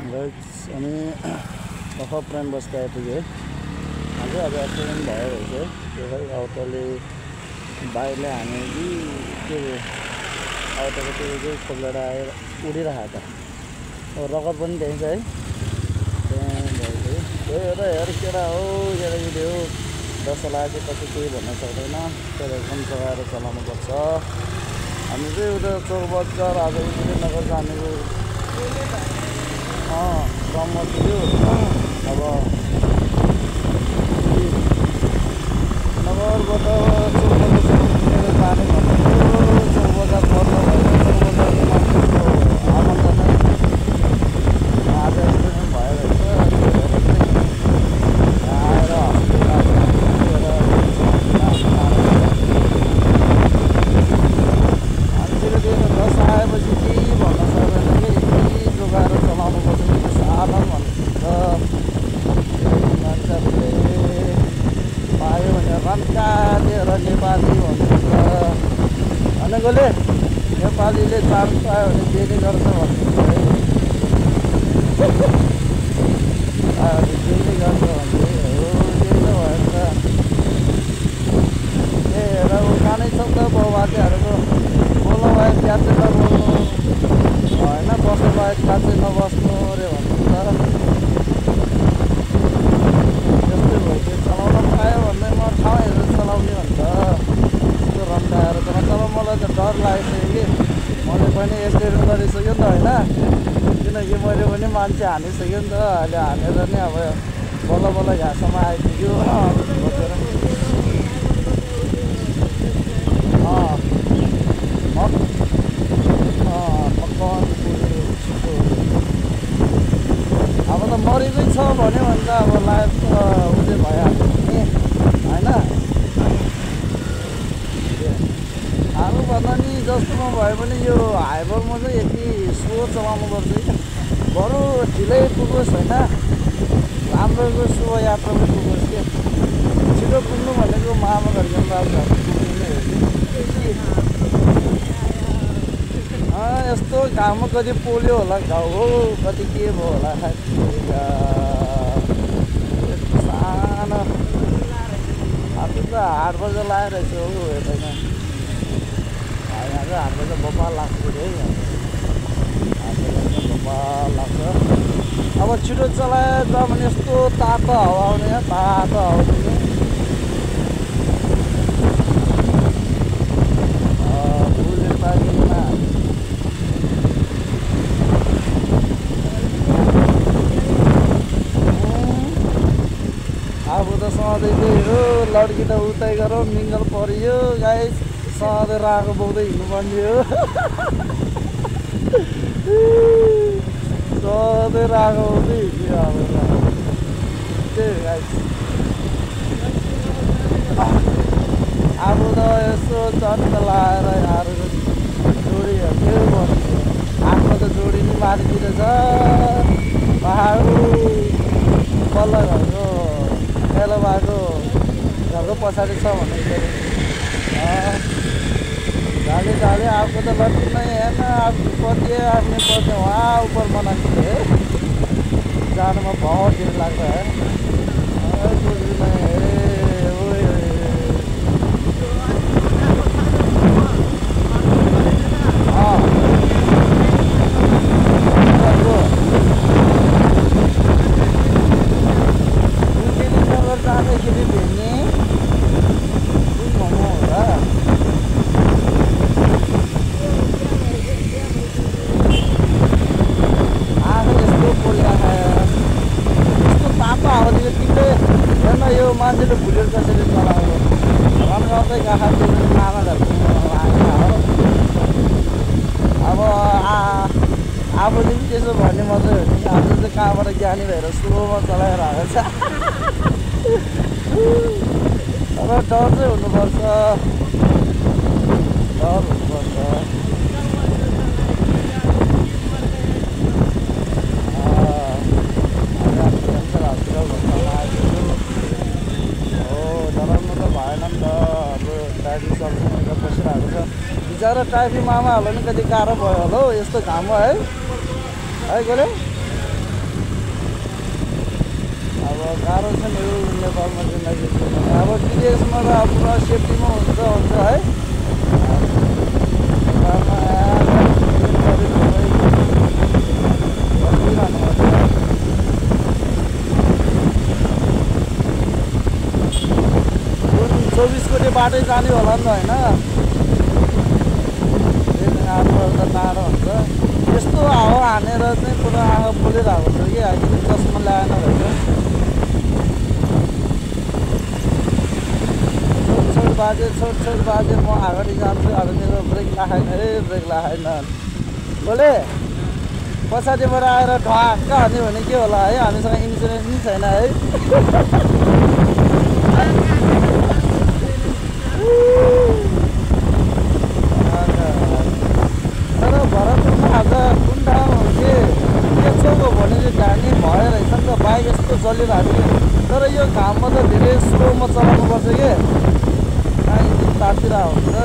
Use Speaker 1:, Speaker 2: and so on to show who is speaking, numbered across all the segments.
Speaker 1: Guys अनि भर्खर प्रेम बस्दा आइपुग्यो है। आज अब एक्सिडेन्ट भयो रहेछ त्यो भाइ आउटले बाइकले हाने कि के आउटको त्यो खोलेर आएर उडिरहेको त अब रगत पनि देखिन्छ है। त्यहाँ भयो एउटा हेर केटा हो केटाकेटी हो दस लाग्यो पछि केही भन्न सक्दैन तर एकदम चलाएर चलाउनुपर्छ। हामी चाहिँ उता चोक बजार आज उहिले नगर जानेको क्रममा थियो। अब नगरबाट चोक बजार जाने भनेको चोक बजार पर्न भएन। चोक बजारको मान्छेको आनन्द नै आज एक्सिडेन्ट भयो रहेछ। आएर मान्छेले त्यो दस आएपछि केही भन्न सक्दैन कि यति जोगाएर चलाउनु पर्छ कि साधन भन्छ। मान्छेहरूले पायो भने रन्का दिएर नेपाली भन्छ भनेकोले नेपालीले चान्स पायो भने दिने गर्छ भन्छ दिने गर्छ भन्थे हो। त्यही त भन्छ ए हेर उखानै छ त बाउबाजेहरूको बोल्नु भए प्याज नबोल्नु होइन बस्नु भए काँचै नबस्नु अरे भन्नु त्यस्तै भयो। त्यो चलाउन पायो भन्दै म ठाउँ हेरेर चलाउने भन्छ त्यो रन्काएर चलाउँछ। अब मलाई त डर लागिसक्यो कि मैले पनि एक्सिडेन्ट गरिसक्यो नि त होइन किनकि मैले पनि मान्छे हानिसक्यो नि त। अहिले हानेर नि अब बल्ल बल्ल घाँसमा आइपुग्यो बसेर अब त मरेकै छ भन्यो भने त अब लाइफ त उयो भइहाल्यो नि होइन। हाल्नुभन्दा नि जस्तोमा भयो भने यो हाइवेमा चाहिँ यति स्लो चलाउनु पर्छ कि बरु ढिलै पुगोस् होइन राम्रो शुभ यात्रामा पुगोस् क्या। छिटो पुग्नु भनेको मामाघरको बाबुहरू पुग्नु नै हो कि यस्तो घाममा कति पोल्यो होला घाउ हो कति के भयो होला सानो आफू त 8 बजे लगाएर रहेछ हौ हेर्दैन यहाँ चाहिँ 8 बजे बपाल लाग्छ है 8 बजे बपाल लाग्छ। अब छिटो चलाएर त भने यस्तो तातो हावा आउने तातो हावा फुलेर पाकिमा अब त सधैँ त्यही हो लड्की त उतै गरौँ मिङ्गल परियो गाई सधैँ राको बोक्दै हिँड्नुपर्ने हो सधैँ राको बोक्दै हिँड्यो अब त्यही गाई। अब त यसो चट्ट लाएर यहाँहरूको जोडीहरू के भन्नु आफ्नो त जोडी नि मारिदिँदै छ पहाड बल्ल घरको मेलो भएको घरको पछाडि छ भने झाले झाले आपको तो लड़की नहीं है ना आपकी पति है आपने पति वहाँ ऊपर मना है जाने में बहुत देर लगता है कुछ भी नहीं है। जाँदाखेरि भेट्ने मोमो होला आफै यस्तो पोलिया यस्तो तातो हावाले तिमीले हेर्न यो मान्छेले भुलेर कसरी चलाएको रन्काउँदै गाखा अब आफूले पनि त्यसो भन्ने मात्रै हो नि आज चाहिँ कहाँबाट ज्ञानी भएर स्लोमा चलाएर आएको छ। तर डर चाहिँ हुनुपर्छ डर हुनुपर्छ। क्यान्सर हस्पिटल भन्नु हो डराउनु त भएन नि त। हाम्रो ट्राफिक सर्भिसमा बसिरहेको छ बिचरा ट्राफिक मामाहरूलाई पनि कति गाह्रो भयो होला हौ यस्तो घाममा है गोले गाह्रो छ नि यो नेपालमा जिन्दगी जिउन। अब विदेशमा त अब पुरा सेफ्टीमा हुन्छ है। नेपालमा आएर बसिरहनुपर्छ। जुन 24 कोटी बाटै जाने होला नि त होइन। आजकल त टाढो हुन्छ। यस्तो हावा हानेर चाहिँ पुरा आँखा पोलिरहेको छ कि अहिले चस्मा ल्याएन रहेछ। छोट बाजे म अगाडि जान्छु। अब मेरो ब्रेक लाएन है, ब्रेक लाएन बोले पछाडिबाट आएर ढक्क हान्यो भने के होला है। हामीसँग इन्सुरेन्स पनि छैन है। तर भरतपुरमा आज कुन ठाउँ हो कि के चोको भने चाहिँ घानी भयो रहेछ नि त। बाइक यस्तो चलिरहेको थियो। तर यो घाममा त धेरै स्लोमा चलाउनुपर्छ कि इन्जिन तातिरहेको हुन्छ।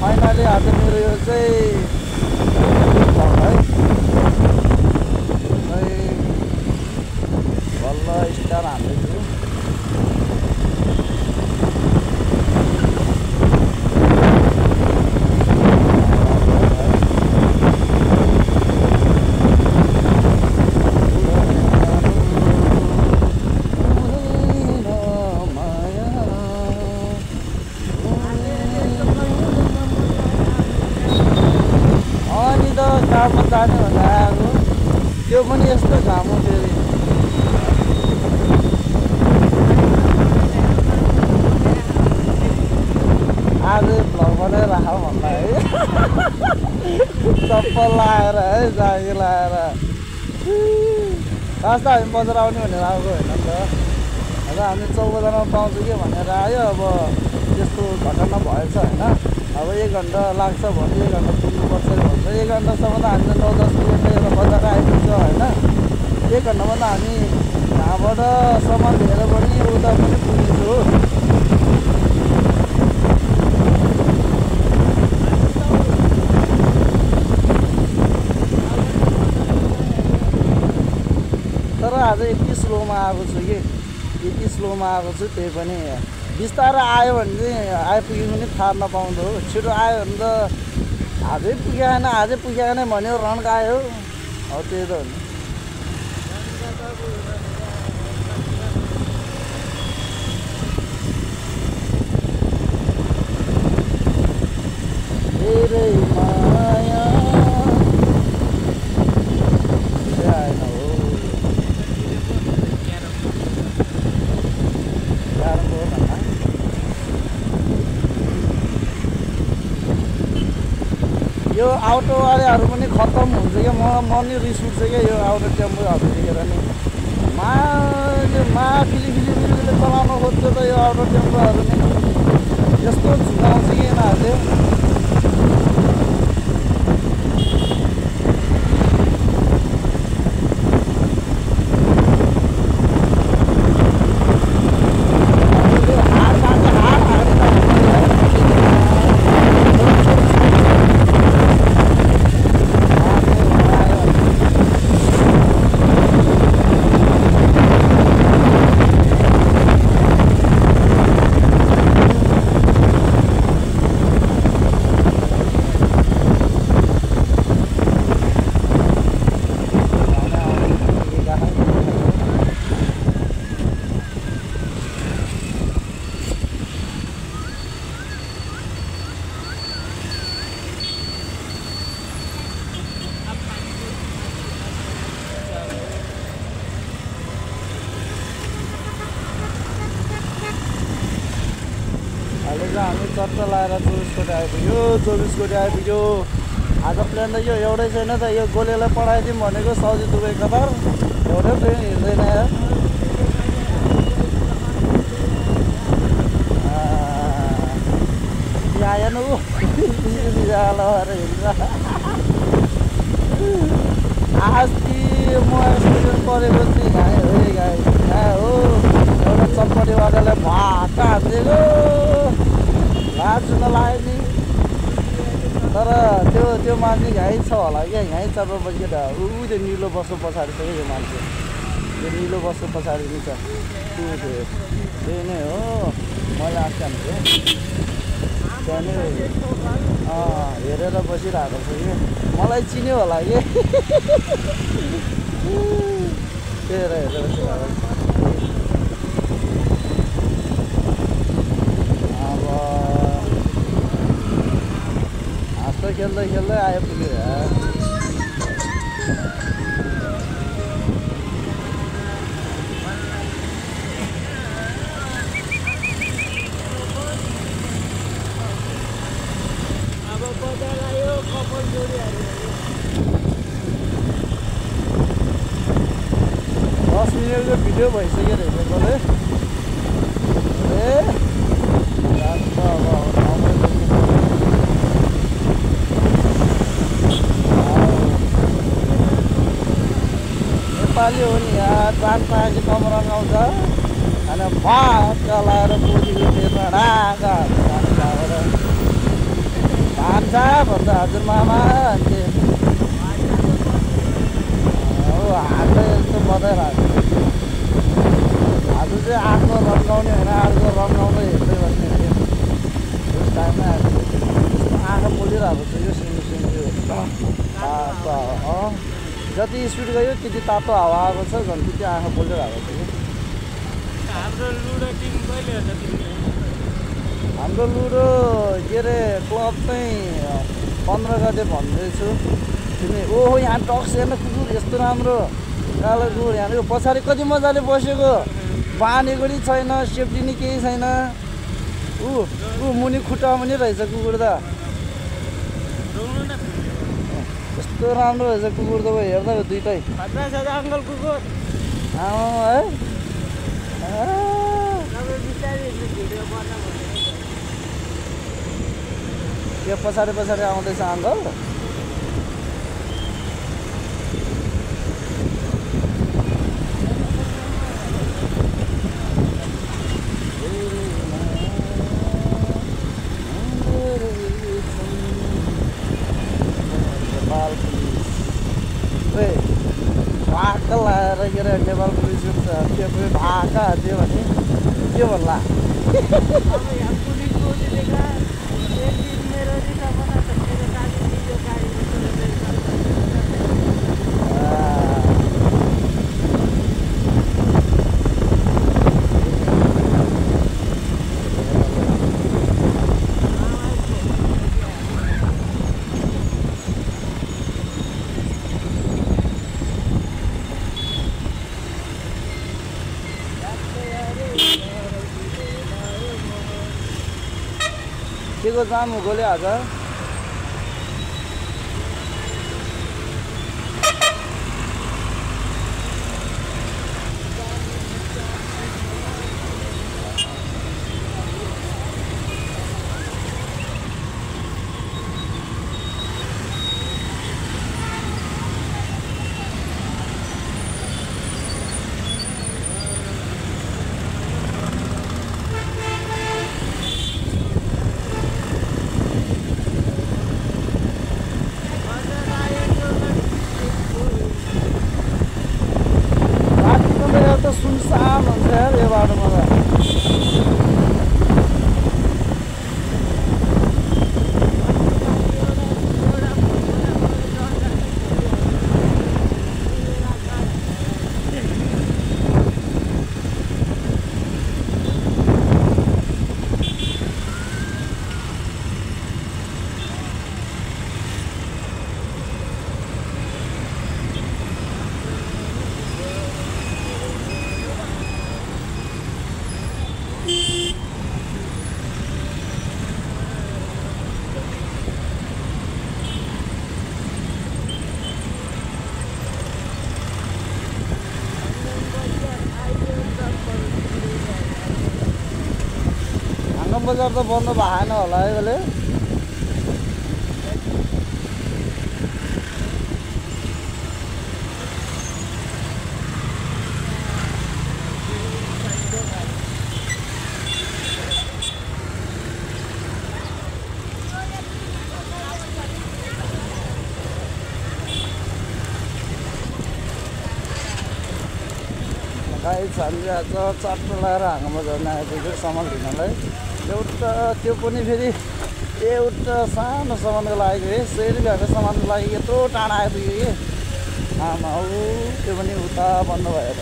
Speaker 1: फाइनली आज मेरो यो चाहिँ है बल्ल स्टार हान्दैछु। काममा जाने भनेर आएको त्यो पनि यस्तो घाम हो फेरि। आज भ्लग बनाएर राखौँ भन्दा है। चप्पल लाएर है, जागी लाएर खास त हामी बजार आउने भनेर आएको होइन नि त। अब हामी 14 जनामा पाउँछु कि भनेर आयो। अब त्यस्तो घटना भएछ होइन। अब 1 घन्टा लाग्छ भने 1 घन्टा पुग्नुपर्छ भन्छ। 1 घन्टासम्म त हामी 9-10 मिनटमा एउटा बजार आइपुग्छ होइन। 1 घन्टामा त हामी यहाँबाट सामान लिएर पनि उता पनि पुगिन्छु। तर आज यति स्लोमा आएको छु कि यति स्लोमा आएको छु। त्यही पनि बिस्तारै आयो भने चाहिँ आइपुग्यो पनि थाहा नपाउँदो। छिटो आयो भने त आजै पुगेन भन्यो रन्क आयो। हो त्यही त हो नि। धेरै माया आएन हो। यो अटोवालेहरू पनि खत्तम हुन्छ क्या। म नि रिस उठ्छ क्या यो अटो टेम्पोहरू देखेर नि। फिली चलाउन खोज्छ त यो अटो टेम्पोहरू नि। यस्तो झुकाउँछ कि यिनीहरूले। हामी चर्चा लाएर 24 कोटी आइपुग्यो। 24 कोटी आइपुग्यो। आज प्लान त यो एउटै छैन त। यो गोलेलाई पढाइदिउँ भनेको साउदी दुबई कतार एउटै ट्रेन हिँड्दैन यार। आएन ऊ हिँड्छ। अस्ति म एक्सिडेन्ट परेको थिएँ। गाई हो एउटा चटपटीवालाले भाका हानिदिएको। लाज नलाग्यो नि। तर त्यो मान्छे यहीँ छ होला क्या, यहीँ 4 बजी केटा ऊ त्यो निलो बसको पछाडि छ क्या यो मान्छे, त्यो निलो बसको पछाडि नि छ त्यही नै हो। मैले आज हान्छु त्यहाँनिर हेरेर बसिरहेको छु कि मलाई चिन्यो होला कि त्यही हेरेर बसिरहेको छु। अब हाँस्दै खेल्दै आइपुग्यो यार। भिडियो भइसक्यो रहेछ कसले जान्छ अब नेपाली हो नि यार, जान पाएपछि कम रङ्गाउँछ अनि भात लाएर पुरीको तेलमा ढाका भान्सा भन्छ हजुरमामा अन्त हातले यस्तो बजाइरहेको आज चाहिँ आगो रङ्गाउने होइन, आगो रङ्गाउँदै हेर्दै बस्ने थियो त्यस टाइममा आँखा पोलिरहेको छ यो सिङ्गो जति स्पिड गयो त्यति तातो हावा आएको छ, झन् त्यति आँखा पोलिरहेको छ कि। हाम्रो लुडो के अरे क्लब चाहिँ 15 गते भन्दैछु तिमी। ओहो यहाँ टक्स हेर्न कुकुर यस्तो राम्रो कालो कुकुर, यहाँ पछाडि कति मजाले बसेको, बाँधेको नि छैन, सेफ्टी नि केही छैन। ऊ मुनि खुट्टा पनि रहेछ कुकुर त, यस्तो राम्रो रहेछ कुकुर त हेर्दा दुइटै अङ्कल कुकुर है। त्यो पछाडि आउँदैछ अङ्कल। भाका लाएर के अरे नेपाल पुलिस त्यो भाका हाल्थ्यो भने के भन्ला। के को जाम गोले आज सुनसान हुन्छ यार यो बाटोमा त। बजार त बन्द भएन होला है अहिले। गाइस हामीले आज चट्ट लगाएर हाँगा बजारमा आइपुग्यो सामान लिनलाई। एउटा त्यो पनि फेरि एउटा सानो सामानको लागि है, सेल भएको सामानको लागि यत्रो टाढा आइपुग्यो कि आमा हो, त्यो पनि उता बन्द भयो त।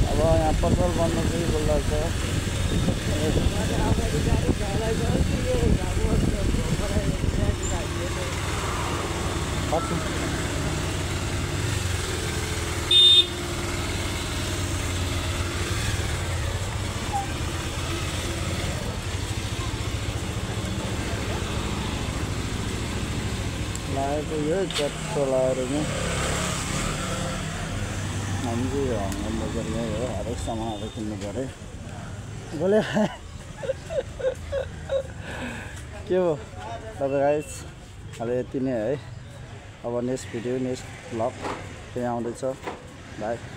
Speaker 1: अब यहाँ पसल बन्द चाहिँ बोल्दैछ। लागेको यो चट्ट लगाएर चाहिँ हामी चाहिँ हाँगा बजार गयो हो, हरेक सामानहरू किन्नु पऱ्यो। बोले के हो तपाईँ गाइस, अहिले यति नै है। अब नेक्स्ट भिडियो नेक्स्ट भ्लग त्यहाँ आउँदैछ। बाई।